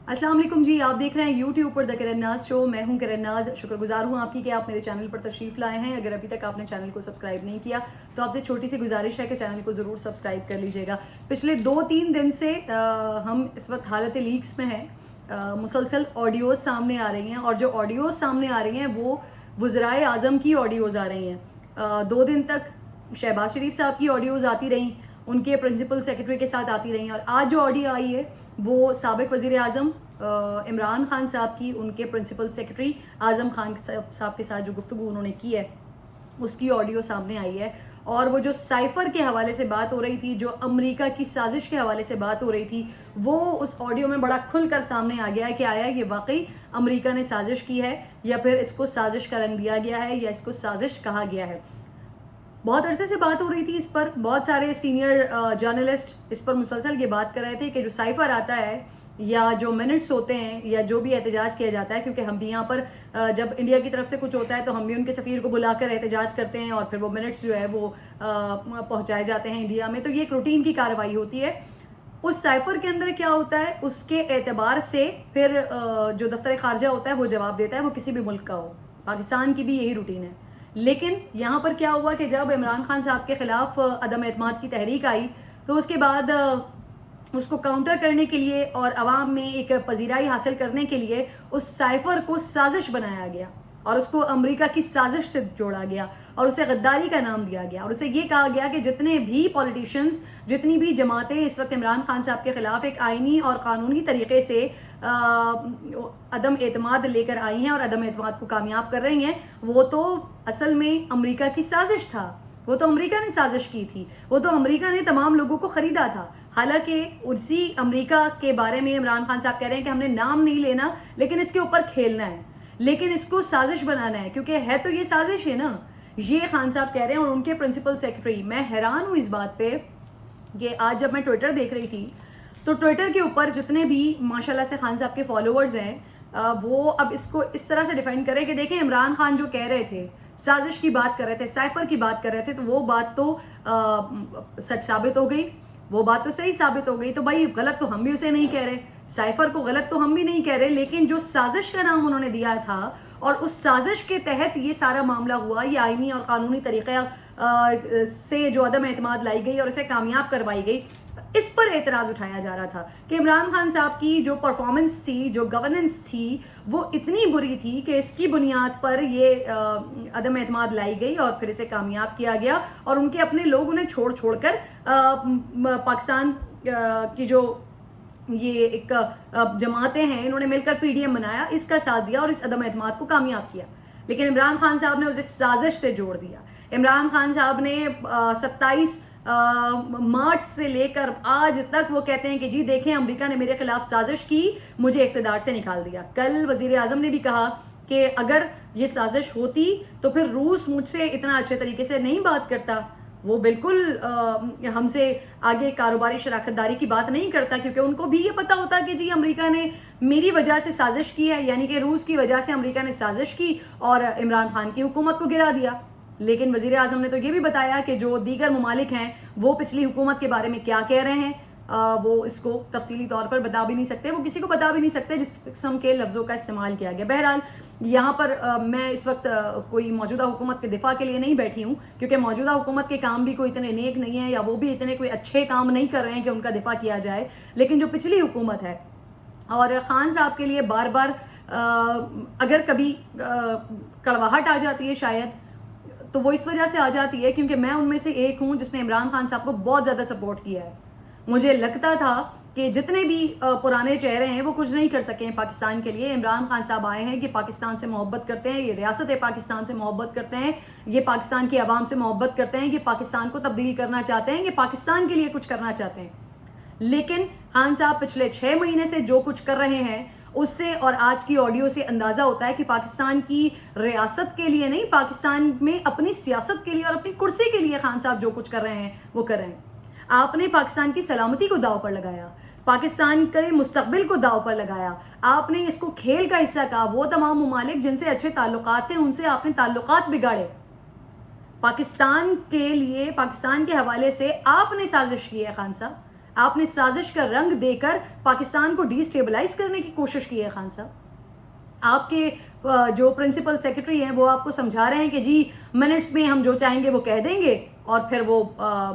السلام علیکم جی، آپ دیکھ رہے ہیں یوٹیوب پر دا کرن ناز شو. میں ہوں کرن ناز. شکر گزار ہوں آپ کی کہ آپ میرے چینل پر تشریف لائے ہیں. اگر ابھی تک آپ نے چینل کو سبسکرائب نہیں کیا تو آپ سے چھوٹی سی گزارش ہے کہ چینل کو ضرور سبسکرائب کر لیجیے گا. پچھلے 2-3 دن سے ہم اس وقت حالت لیکس میں ہیں. مسلسل آڈیوز سامنے آ رہی ہیں اور جو آڈیوز سامنے آ رہی ہیں وہ وزرائے اعظم کی آڈیوز آ رہی ہیں. 2 دن تک شہباز شریف صاحب کی آڈیوز آتی رہیں, ان کے پرنسپل سیکرٹری کے ساتھ آتی رہیں, اور آج جو آڈیو آئی ہے وہ سابق وزیر اعظم عمران خان صاحب کی ان کے پرنسپل سیکرٹری اعظم خان صاحب کے ساتھ جو گفتگو انہوں نے کی ہے اس کی آڈیو سامنے آئی ہے. اور وہ جو سائفر کے حوالے سے بات ہو رہی تھی, جو امریکہ کی سازش کے حوالے سے بات ہو رہی تھی, وہ اس آڈیو میں بڑا کھل کر سامنے آ گیا ہے کہ آیا یہ واقعی امریکہ نے سازش کی ہے یا پھر اس کو سازش کا رنگ دیا گیا ہے یا اس کو سازش کہا گیا ہے. بہت عرصے سے بات ہو رہی تھی اس پر. بہت سارے سینئر جرنلسٹ اس پر مسلسل یہ بات کر رہے تھے کہ جو سائفر آتا ہے یا جو منٹس ہوتے ہیں یا جو بھی احتجاج کیا جاتا ہے, کیونکہ ہم بھی یہاں پر جب انڈیا کی طرف سے کچھ ہوتا ہے تو ہم بھی ان کے سفیر کو بلا کر احتجاج کرتے ہیں اور پھر وہ منٹس جو ہے وہ پہنچائے جاتے ہیں انڈیا میں, تو یہ ایک روٹین کی کارروائی ہوتی ہے. اس سائفر کے اندر کیا ہوتا ہے, اس کے اعتبار سے پھر جو دفتر خارجہ ہوتا ہے وہ جواب دیتا ہے, وہ کسی بھی ملک کا ہو. پاکستان کی بھی یہی روٹین ہے. لیکن یہاں پر کیا ہوا کہ جب عمران خان صاحب کے خلاف عدم اعتماد کی تحریک آئی تو اس کے بعد اس کو کاؤنٹر کرنے کے لیے اور عوام میں ایک پذیرائی حاصل کرنے کے لیے اس سائفر کو سازش بنایا گیا اور اس کو امریکہ کی سازش سے جوڑا گیا اور اسے غداری کا نام دیا گیا, اور اسے یہ کہا گیا کہ جتنے بھی پولیٹیشنز, جتنی بھی جماعتیں اس وقت عمران خان صاحب کے خلاف ایک آئینی اور قانونی طریقے سے عدم اعتماد لے کر آئی ہیں اور عدم اعتماد کو کامیاب کر رہی ہیں, وہ تو اصل میں امریکہ کی سازش تھا. وہ تو امریکہ نے سازش کی تھی, وہ تو امریکہ نے تمام لوگوں کو خریدا تھا. حالانکہ اسی امریکہ کے بارے میں عمران خان صاحب کہہ رہے ہیں کہ ہم نے نام نہیں لینا لیکن اس کے اوپر کھیلنا ہے, لیکن اس کو سازش بنانا ہے, کیونکہ ہے تو یہ سازش ہے نا. یہ خان صاحب کہہ رہے ہیں اور ان کے پرنسپل سیکرٹری. میں حیران ہوں اس بات پہ کہ آج جب میں ٹویٹر دیکھ رہی تھی تو ٹویٹر کے اوپر جتنے بھی ماشاءاللہ سے خان صاحب کے فالوورز ہیں وہ اب اس کو اس طرح سے ڈیفینڈ کریں کہ دیکھیں عمران خان جو کہہ رہے تھے, سازش کی بات کر رہے تھے, سائفر کی بات کر رہے تھے, تو وہ بات تو سچ ثابت ہو گئی, وہ بات تو صحیح ثابت ہو گئی. تو بھائی غلط تو ہم بھی اسے نہیں کہہ رہے, سائفر کو غلط تو ہم بھی نہیں کہہ رہے, لیکن جو سازش کا نام انہوں نے دیا تھا اور اس سازش کے تحت یہ سارا معاملہ ہوا, یہ آئینی اور قانونی طریقہ سے جو عدم اعتماد لائی گئی اور اسے کامیاب کروائی گئی, اس پر اعتراض اٹھایا جا رہا تھا کہ عمران خان صاحب کی جو پرفارمنس تھی, جو گورننس تھی, وہ اتنی بری تھی کہ اس کی بنیاد پر یہ عدم اعتماد لائی گئی اور پھر اسے کامیاب کیا گیا, اور ان کے اپنے لوگ انہیں چھوڑ کر پاکستان کی جو یہ ایک جماعتیں ہیں انہوں نے مل کر پی ڈی ایم بنایا, اس کا ساتھ دیا اور اس عدم اعتماد کو کامیاب کیا. لیکن عمران خان صاحب نے اسے سازش سے جوڑ دیا. عمران خان صاحب نے 27 مارچ سے لے کر آج تک وہ کہتے ہیں کہ جی دیکھیں امریکہ نے میرے خلاف سازش کی, مجھے اقتدار سے نکال دیا. کل وزیر اعظم نے بھی کہا کہ اگر یہ سازش ہوتی تو پھر روس مجھ سے اتنا اچھے طریقے سے نہیں بات کرتا, وہ بالکل ہم سے آگے کاروباری شراکت داری کی بات نہیں کرتا, کیونکہ ان کو بھی یہ پتا ہوتا کہ جی امریکہ نے میری وجہ سے سازش کی ہے, یعنی کہ روس کی وجہ سے امریکہ نے سازش کی اور عمران خان کی حکومت کو گرا دیا. لیکن وزیر اعظم نے تو یہ بھی بتایا کہ جو دیگر ممالک ہیں وہ پچھلی حکومت کے بارے میں کیا کہہ رہے ہیں, وہ اس کو تفصیلی طور پر بتا بھی نہیں سکتے, وہ کسی کو بتا بھی نہیں سکتے جس قسم کے لفظوں کا استعمال کیا گیا. بہرحال یہاں پر میں اس وقت کوئی موجودہ حکومت کے دفاع کے لیے نہیں بیٹھی ہوں, کیونکہ موجودہ حکومت کے کام بھی کوئی اتنے نیک نہیں ہیں یا وہ بھی اتنے کوئی اچھے کام نہیں کر رہے ہیں کہ ان کا دفاع کیا جائے. لیکن جو پچھلی حکومت ہے, اور خان صاحب کے لیے بار بار اگر کبھی کڑواہٹ آ جاتی ہے شاید, تو وہ اس وجہ سے آ جاتی ہے کیونکہ میں ان میں سے ایک ہوں جس نے عمران خان صاحب کو بہت زیادہ سپورٹ کیا ہے. مجھے لگتا تھا کہ جتنے بھی پرانے چہرے ہیں وہ کچھ نہیں کر سکے ہیں پاکستان کے لیے. عمران خان صاحب آئے ہیں کہ پاکستان سے محبت کرتے ہیں, یہ ریاست پاکستان سے محبت کرتے ہیں, یہ پاکستان کی عوام سے محبت کرتے ہیں, یہ پاکستان کو تبدیل کرنا چاہتے ہیں, یہ پاکستان کے لیے کچھ کرنا چاہتے ہیں. لیکن خان صاحب پچھلے 6 مہینے سے جو کچھ کر رہے ہیں اس سے اور آج کی آڈیو سے اندازہ ہوتا ہے کہ پاکستان کی ریاست کے لیے نہیں, پاکستان میں اپنی سیاست کے لیے اور اپنی کرسی کے لیے خان صاحب جو کچھ کر رہے ہیں وہ کر رہے ہیں. آپ نے پاکستان کی سلامتی کو داؤ پر لگایا, پاکستان کے مستقبل کو داؤ پر لگایا, آپ نے اس کو کھیل کا حصہ کہا. وہ تمام ممالک جن سے اچھے تعلقات تھے ان سے آپ نے تعلقات بگاڑے. پاکستان کے لیے, پاکستان کے حوالے سے آپ نے سازش کی ہے خان صاحب. آپ نے سازش کا رنگ دے کر پاکستان کو ڈی اسٹیبلائز کرنے کی کوشش کی ہے خان صاحب. آپ کے جو پرنسپل سیکرٹری ہیں وہ آپ کو سمجھا رہے ہیں کہ جی منٹس میں ہم جو چاہیں گے وہ کہہ دیں گے اور پھر وہ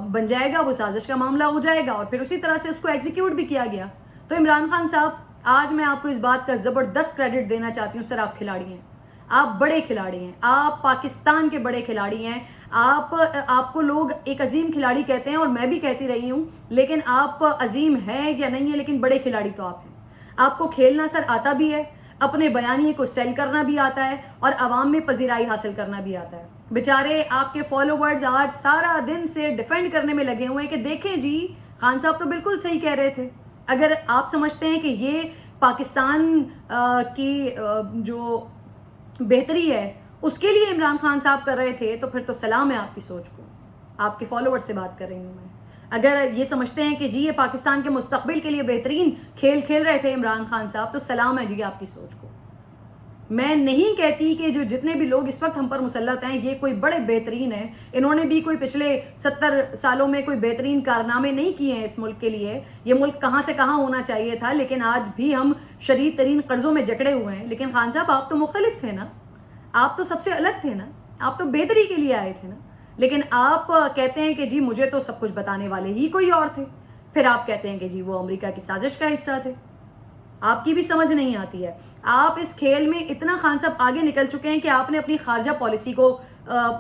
بن جائے گا, وہ سازش کا معاملہ ہو جائے گا, اور پھر اسی طرح سے اس کو ایگزیکیوٹ بھی کیا گیا. تو عمران خان صاحب, آج میں آپ کو اس بات کا زبردست کریڈٹ دینا چاہتی ہوں. سر آپ کھلاڑی ہیں, آپ بڑے کھلاڑی ہیں, آپ پاکستان کے بڑے کھلاڑی ہیں. آپ کو لوگ ایک عظیم کھلاڑی کہتے ہیں اور میں بھی کہتی رہی ہوں, لیکن آپ عظیم ہیں یا نہیں ہیں, لیکن بڑے کھلاڑی تو آپ ہیں. آپ کو کھیلنا سر آتا بھی ہے, اپنے بیانیے کو سیل کرنا بھی آتا ہے, اور عوام میں پذیرائی حاصل کرنا بھی آتا ہے. بیچارے آپ کے فالوورز آج سارا دن سے ڈیفینڈ کرنے میں لگے ہوئے ہیں کہ دیکھیں جی خان صاحب تو بالکل صحیح کہہ رہے تھے. اگر آپ سمجھتے ہیں کہ یہ پاکستان کی جو بہتری ہے اس کے لیے عمران خان صاحب کر رہے تھے, تو پھر تو سلام ہے آپ کی سوچ کو. آپ کے فالوور سے بات کر رہی ہوں میں. اگر یہ سمجھتے ہیں کہ جی یہ پاکستان کے مستقبل کے لیے بہترین کھیل کھیل رہے تھے عمران خان صاحب, تو سلام ہے جی آپ کی سوچ کو. میں نہیں کہتی کہ جو جتنے بھی لوگ اس وقت ہم پر مسلط ہیں یہ کوئی بڑے بہترین ہیں, انہوں نے بھی کوئی پچھلے 70 سالوں میں کوئی بہترین کارنامے نہیں کیے ہیں اس ملک کے لیے. یہ ملک کہاں سے کہاں ہونا چاہیے تھا, لیکن آج بھی ہم شدید ترین قرضوں میں جکڑے ہوئے ہیں. لیکن خان صاحب آپ تو مختلف تھے نا, آپ تو سب سے الگ تھے نا, آپ تو بہتری کے لیے آئے تھے نا. لیکن آپ کہتے ہیں کہ جی مجھے تو سب کچھ بتانے والے ہی کوئی اور تھے. پھر آپ کہتے ہیں کہ جی وہ امریکہ کی سازش کا حصہ تھے. آپ کی بھی سمجھ نہیں آتی ہے. آپ اس کھیل میں اتنا خان صاحب آگے نکل چکے ہیں کہ آپ نے اپنی خارجہ پالیسی کو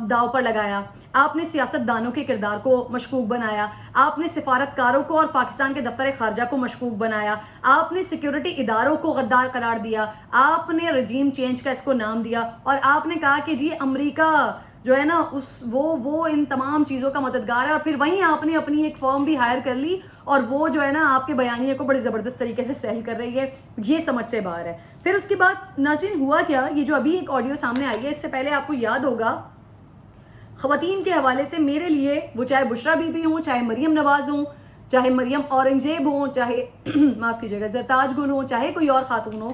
داؤ پر لگایا, آپ نے سیاست دانوں کے کردار کو مشکوک بنایا, آپ نے سفارتکاروں کو اور پاکستان کے دفتر خارجہ کو مشکوک بنایا, آپ نے سیکیورٹی اداروں کو غدار قرار دیا, آپ نے رجیم چینج کا اس کو نام دیا, اور آپ نے کہا کہ جی امریکہ جو ہے نا وہ ان تمام چیزوں کا مددگار ہے. اور پھر وہیں آپ نے اپنی ایک فرم بھی ہائر کر لی, اور وہ جو ہے نا آپ کے بیانیے کو بڑے زبردست طریقے سے سیل کر رہی ہے. یہ سمجھ سے باہر ہے. پھر اس کے بعد ناظرین ہوا کیا, یہ جو ابھی ایک آڈیو سامنے آئی ہے, اس سے پہلے آپ کو یاد ہوگا خواتین کے حوالے سے میرے لیے وہ چاہے بشرا بی بی ہوں, چاہے مریم نواز ہوں, چاہے مریم اورنگزیب ہوں, چاہے معاف کیجیے گا زرتاج گل ہوں, چاہے کوئی اور خاتون ہو,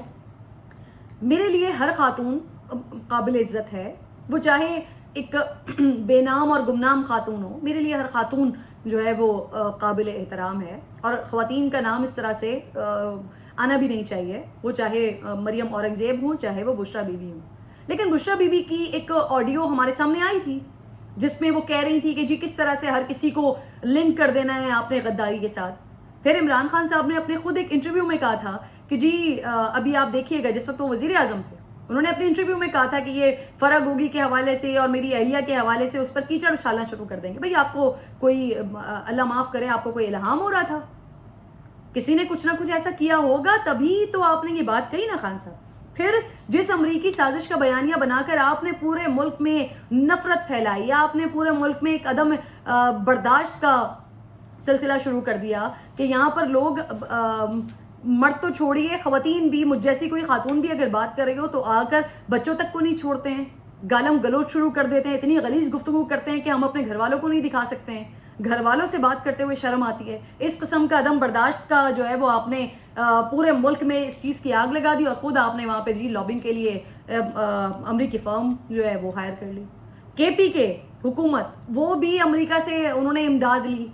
میرے لیے ہر خاتون قابل عزت ہے. وہ چاہے ایک بے نام اور گمنام خاتون ہو, میرے لیے ہر خاتون جو ہے وہ قابل احترام ہے. اور خواتین کا نام اس طرح سے آنا بھی نہیں چاہیے, وہ چاہے مریم اورنگزیب ہوں, چاہے وہ بشرا بی بی ہوں. لیکن بشرا بی بی کی ایک آڈیو ہمارے سامنے آئی تھی جس میں وہ کہہ رہی تھی کہ جی کس طرح سے ہر کسی کو لنک کر دینا ہے آپ نے غداری کے ساتھ. پھر عمران خان صاحب نے اپنے خود ایک انٹرویو میں کہا تھا کہ جی ابھی آپ دیکھیے گا, جس وقت وہ وزیر اعظم تھے, انہوں نے اپنے انٹرویو میں کہا تھا کہ یہ فرح گوگی کے حوالے سے اور میری اہلیہ کے حوالے سے اس پر کیچڑ اچھالنا شروع کر دیں گے. بھئی آپ کو کوئی اللہ معاف کرے, آپ کو کوئی الہام ہو رہا تھا, کسی نے کچھ نہ کچھ ایسا کیا ہوگا تبھی تو آپ نے یہ بات کہی نا خان صاحب. پھر جس امریکی سازش کا بیانیہ بنا کر آپ نے پورے ملک میں نفرت پھیلائی, آپ نے پورے ملک میں ایک عدم برداشت کا سلسلہ شروع کر دیا کہ یہاں پر لوگ مرد تو چھوڑیے, خواتین بھی, مجھ جیسی کوئی خاتون بھی اگر بات کر رہی ہو تو آ کر بچوں تک کو نہیں چھوڑتے ہیں, گالم گلوچ شروع کر دیتے ہیں, اتنی غلیظ گفتگو کرتے ہیں کہ ہم اپنے گھر والوں کو نہیں دکھا سکتے ہیں, گھر والوں سے بات کرتے ہوئے شرم آتی ہے. اس قسم کا عدم برداشت کا جو ہے وہ آپ نے پورے ملک میں اس چیز کی آگ لگا دی, اور خود آپ نے وہاں پہ جی لابنگ کے لیے امریکی فرم جو ہے وہ ہائر کر لی. کے پی کے حکومت, وہ بھی امریکہ سے انہوں نے امداد لی.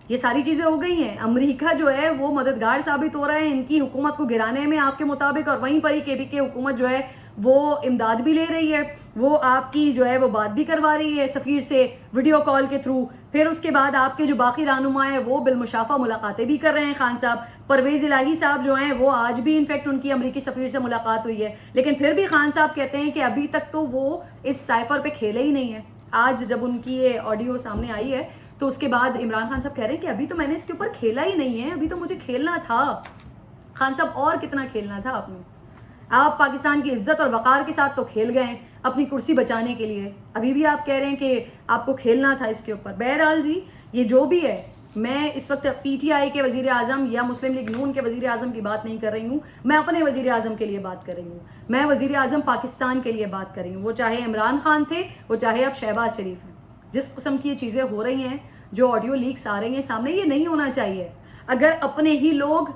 یہ ساری چیزیں ہو گئی ہیں. امریکہ جو ہے وہ مددگار ثابت ہو رہا ہے ان کی حکومت کو گرانے میں آپ کے مطابق, اور وہیں پر ہی کے پی کے حکومت جو ہے وہ امداد بھی لے رہی ہے, وہ آپ کی جو ہے وہ بات بھی کروا رہی ہے سفیر سے ویڈیو کال کے تھرو. پھر اس کے بعد آپ کے جو باقی رہنما ہیں وہ بالمشافہ ملاقاتیں بھی کر رہے ہیں خان صاحب. پرویز الہی صاحب جو ہیں وہ آج بھی انفیکٹ ان کی امریکی سفیر سے ملاقات ہوئی ہے, لیکن پھر بھی خان صاحب کہتے ہیں کہ ابھی تک تو وہ اس سائفر پہ کھیلے ہی نہیں ہیں. آج جب ان کی یہ آڈیو سامنے آئی ہے تو اس کے بعد عمران خان صاحب کہہ رہے ہیں کہ ابھی تو میں نے اس کے اوپر کھیلا ہی نہیں ہے, ابھی تو مجھے کھیلنا تھا. خان صاحب اور کتنا کھیلنا تھا آپ نے, آپ پاکستان کی عزت اور وقار کے ساتھ تو کھیل گئے اپنی کرسی بچانے کے لیے, ابھی بھی آپ کہہ رہے ہیں کہ آپ کو کھیلنا تھا اس کے اوپر. بہرحال جی یہ جو بھی ہے, میں اس وقت پی ٹی آئی کے وزیر اعظم یا مسلم لیگ نون کے وزیر اعظم کی بات نہیں کر رہی ہوں, میں اپنے وزیر اعظم کے لیے بات کر رہی ہوں, میں وزیر اعظم پاکستان کے لیے بات کر رہی ہوں. وہ چاہے عمران خان تھے, وہ چاہے اب شہباز شریف ہیں. جس قسم کی یہ چیزیں ہو رہی ہیں, جو آڈیو لیکس آ رہی ہیں سامنے, یہ نہیں ہونا چاہیے. اگر اپنے ہی لوگ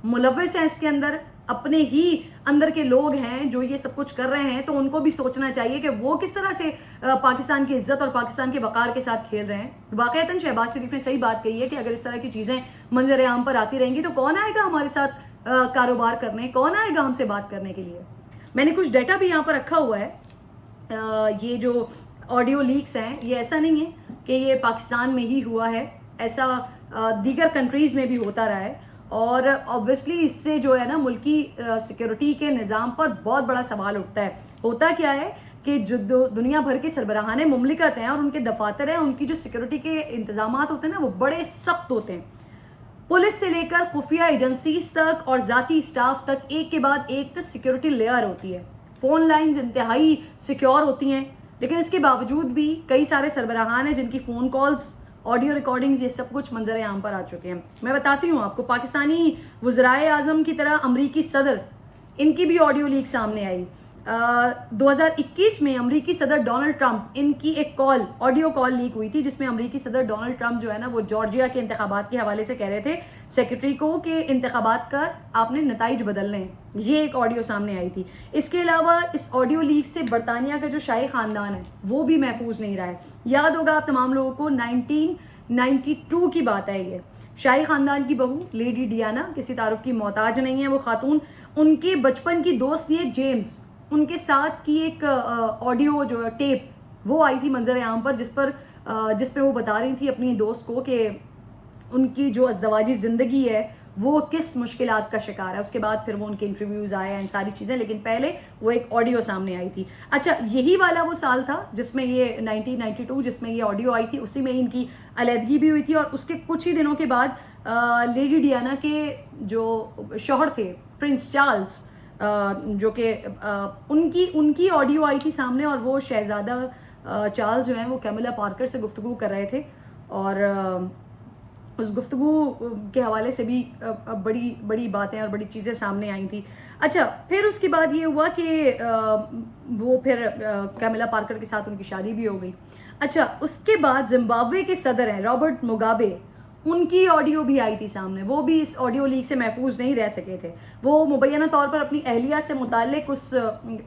ملوث ہیں اس کے اندر, اپنے ہی اندر کے لوگ ہیں جو یہ سب کچھ کر رہے ہیں, تو ان کو بھی سوچنا چاہیے کہ وہ کس طرح سے پاکستان کی عزت اور پاکستان کے وقار کے ساتھ کھیل رہے ہیں. واقعتاً شہباز شریف نے صحیح بات کہی ہے کہ اگر اس طرح کی چیزیں منظر عام پر آتی رہیں گی تو کون آئے گا ہمارے ساتھ کاروبار کرنے, کون آئے گا ہم سے بات کرنے کے لیے. میں نے کچھ ڈیٹا بھی یہاں پر رکھا ہوا ہے. یہ جو آڈیو لیکس ہیں یہ ایسا نہیں ہے کہ یہ پاکستان میں ہی ہوا ہے, ایسا دیگر کنٹریز میں بھی ہوتا رہا ہے, اور آبویسلی اس سے جو ہے نا ملکی سیکیورٹی کے نظام پر بہت بڑا سوال اٹھتا ہے. ہوتا کیا ہے کہ جو دنیا بھر کے سربراہان مملکت ہیں اور ان کے دفاتر ہیں, ان کی جو سیکیورٹی کے انتظامات ہوتے ہیں نا وہ بڑے سخت ہوتے ہیں. پولیس سے لے کر خفیہ ایجنسیز تک اور ذاتی اسٹاف تک ایک کے بعد ایک سیکیورٹی لیئر ہوتی ہے. فون لائنز انتہائی سیکیور ہوتی ہیں, لیکن اس کے باوجود بھی کئی سارے سربراہان ہیں جن کی فون کالز, آڈیو ریکارڈنگز, یہ سب کچھ منظر عام پر آ چکے ہیں. میں بتاتی ہوں آپ کو, پاکستانی وزرائے اعظم کی طرح امریکی صدر, ان کی بھی آڈیو لیک سامنے آئی. 2021 میں امریکی صدر ڈونلڈ ٹرمپ, ان کی ایک کال, آڈیو کال لیک ہوئی تھی جس میں امریکی صدر ڈونلڈ ٹرمپ جو ہے نا وہ جارجیا کے انتخابات کے حوالے سے کہہ رہے تھے سیکرٹری کو کہ انتخابات کا آپ نے نتائج بدلنے ہیں. یہ ایک آڈیو سامنے آئی تھی. اس کے علاوہ اس آڈیو لیک سے برطانیہ کا جو شاہی خاندان ہے وہ بھی محفوظ نہیں رہا ہے. یاد ہوگا آپ تمام لوگوں کو 1992 کی بات ہے یہ. شاہی خاندان کی بہو لیڈی ڈیانا کسی تعارف کی محتاج نہیں ہے. وہ خاتون, ان کے بچپن کی دوست تھی ایک جیمز, ان کے ساتھ کی ایک آڈیو جو ٹیپ وہ آئی تھی منظر عام پر, جس پہ وہ بتا رہی تھی اپنی دوست کو کہ ان کی جو ازدواجی زندگی ہے وہ کس مشکلات کا شکار ہے. اس کے بعد پھر وہ ان کے انٹرویوز آئے ہیں ساری چیزیں, لیکن پہلے وہ ایک آڈیو سامنے آئی تھی. اچھا, یہی والا وہ سال تھا جس میں یہ 1992 جس میں یہ آڈیو آئی تھی, اسی میں ان کی علیحدگی بھی ہوئی تھی. اور اس کے کچھ ہی دنوں کے بعد لیڈی ڈیانا کے جو شوہر تھے پرنس چارلز, جو کہ ان کی آڈیو آئی تھی سامنے, اور وہ شہزادہ چارلز جو ہیں وہ کیملا پارکر سے گفتگو کر رہے تھے, اور اس گفتگو کے حوالے سے بھی بڑی بڑی باتیں اور بڑی چیزیں سامنے آئی تھیں. اچھا, پھر اس کے بعد یہ ہوا کہ وہ پھر کیملا پارکر کے ساتھ ان کی شادی بھی ہو گئی. اچھا, اس کے بعد زمبابوے کے صدر ہیں رابرٹ موگابے, ان کی آڈیو بھی آئی تھی سامنے. وہ بھی اس آڈیو لیک سے محفوظ نہیں رہ سکے تھے. وہ مبینہ طور پر اپنی اہلیہ سے متعلق اس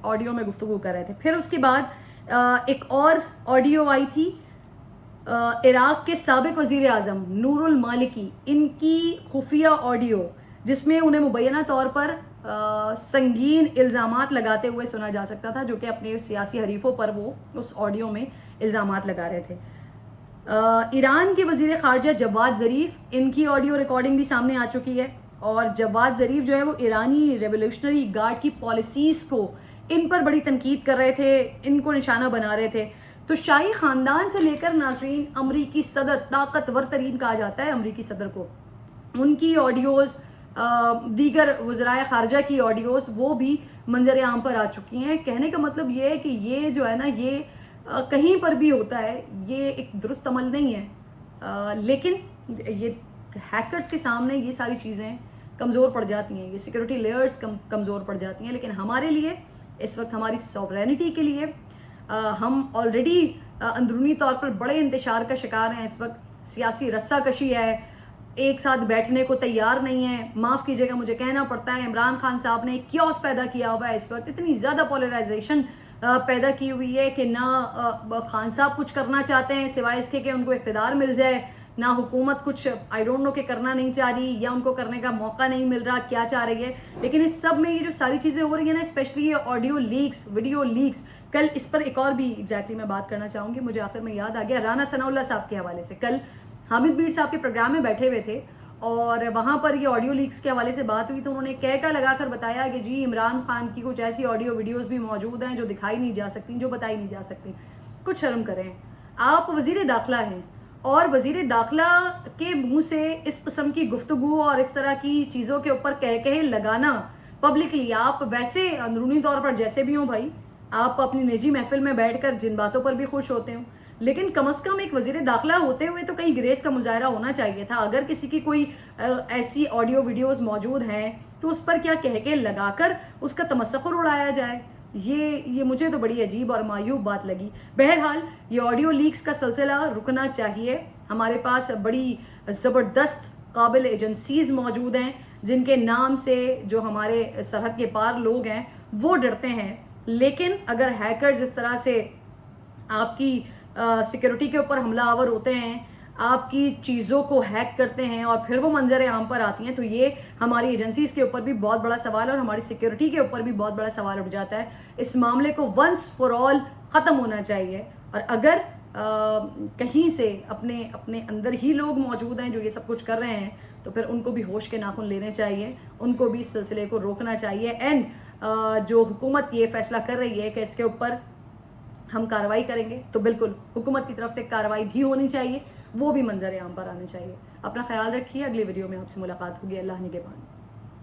آڈیو میں گفتگو کر رہے تھے. پھر اس کے بعد ایک اور آڈیو آئی تھی عراق کے سابق وزیر اعظم نور المالکی, ان کی خفیہ آڈیو جس میں انہیں مبینہ طور پر سنگین الزامات لگاتے ہوئے سنا جا سکتا تھا, جو کہ اپنے سیاسی حریفوں پر وہ اس آڈیو میں الزامات لگا رہے تھے. ایران کے وزیر خارجہ جواد ظریف, ان کی آڈیو ریکارڈنگ بھی سامنے آ چکی ہے, اور جواد ظریف جو ہے وہ ایرانی ریولیوشنری گارڈ کی پالیسیز کو, ان پر بڑی تنقید کر رہے تھے, ان کو نشانہ بنا رہے تھے. تو شاہی خاندان سے لے کر ناظرین امریکی صدر, طاقتور ترین کہا جاتا ہے امریکی صدر کو, ان کی آڈیوز, دیگر وزرائے خارجہ کی آڈیوز وہ بھی منظر عام پر آ چکی ہیں. کہنے کا مطلب یہ ہے کہ یہ جو ہے نا یہ کہیں پر بھی ہوتا ہے, یہ ایک درست عمل نہیں ہے, لیکن یہ ہیکرز کے سامنے یہ ساری چیزیں کمزور پڑ جاتی ہیں, یہ سیکیورٹی لیئرز کمزور پڑ جاتی ہیں. لیکن ہمارے لیے اس وقت, ہماری سوورینٹی کے لیے, ہم آلریڈی اندرونی طور پر بڑے انتشار کا شکار ہیں اس وقت. سیاسی رسہ کشی ہے, ایک ساتھ بیٹھنے کو تیار نہیں ہے. معاف کیجیے گا مجھے کہنا پڑتا ہے, عمران خان صاحب نے ایک کیوس پیدا کیا ہوا ہے اس وقت, اتنی زیادہ پولرائزیشن پیدا کی ہوئی ہے کہ نہ خان صاحب کچھ کرنا چاہتے ہیں سوائے اس کے کہ ان کو اقتدار مل جائے, نہ حکومت کچھ آئی ڈونٹ نو کہ کرنا نہیں چاہ رہی, یا ان کو کرنے کا موقع نہیں مل رہا, کیا چاہ رہی ہے. لیکن اس سب میں یہ جو ساری چیزیں ہو رہی ہیں نا, اسپیشلی یہ آڈیو لیکس, ویڈیو لیکس, کل اس پر ایک اور بھی ایگزیکٹلی میں بات کرنا چاہوں گی, مجھے آخر میں یاد آ گیا رانا ثناء اللہ صاحب کے حوالے سے. کل حامد میر صاحب کے پروگرام میں بیٹھے ہوئے تھے اور وہاں پر یہ آڈیو لیکس کے حوالے سے بات ہوئی, تو انہوں نے کہہ لگا کر بتایا کہ جی عمران خان کی کچھ ایسی آڈیو ویڈیوز بھی موجود ہیں جو دکھائی نہیں جا سکتی, جو بتائی نہیں جا سکتی. کچھ شرم کریں, آپ وزیر داخلہ ہیں, اور وزیر داخلہ کے منہ سے اس قسم کی گفتگو اور اس طرح کی چیزوں کے اوپر کہے لگانا پبلکلی, آپ ویسے اندرونی طور پر جیسے بھی ہوں بھائی, آپ اپنی نجی محفل میں بیٹھ کر جن باتوں پر بھی خوش ہوتے ہوں, لیکن کم از کم ایک وزیر داخلہ ہوتے ہوئے تو کہیں گریس کا مظاہرہ ہونا چاہیے تھا. اگر کسی کی کوئی ایسی آڈیو ویڈیوز موجود ہیں تو اس پر کیا کہہ لگا کر اس کا تمسخر اڑایا جائے, یہ مجھے تو بڑی عجیب اور معیوب بات لگی. بہرحال یہ آڈیو لیکس کا سلسلہ رکنا چاہیے. ہمارے پاس بڑی زبردست قابل ایجنسیز موجود ہیں جن کے نام سے جو ہمارے سرحد کے پار لوگ ہیں وہ ڈرتے ہیں, لیکن اگر ہیکرز اس طرح سے آپ کی سیکیورٹی کے اوپر حملہ آور ہوتے ہیں, آپ کی چیزوں کو ہیک کرتے ہیں اور پھر وہ منظر عام پر آتی ہیں، تو یہ ہماری ایجنسیز کے اوپر بھی بہت بڑا سوال ہے اور ہماری سیکیورٹی کے اوپر بھی بہت بڑا سوال اٹھ جاتا ہے. اس معاملے کو ونس فار آل ختم ہونا چاہیے. اور اگر کہیں سے اپنے اندر ہی لوگ موجود ہیں جو یہ سب کچھ کر رہے ہیں تو پھر ان کو بھی ہوش کے ناخن لینے چاہیے، ان کو بھی اس سلسلے کو روکنا چاہیے. اینڈ جو حکومت یہ فیصلہ کر رہی ہے کہ اس کے اوپر ہم کارروائی کریں گے، تو بالکل حکومت کی طرف سے کارروائی بھی ہونی چاہیے، وہ بھی منظر عام پر آنا چاہیے. اپنا خیال رکھیے. اگلی ویڈیو میں آپ سے ملاقات ہوگی. اللہ نگہبان.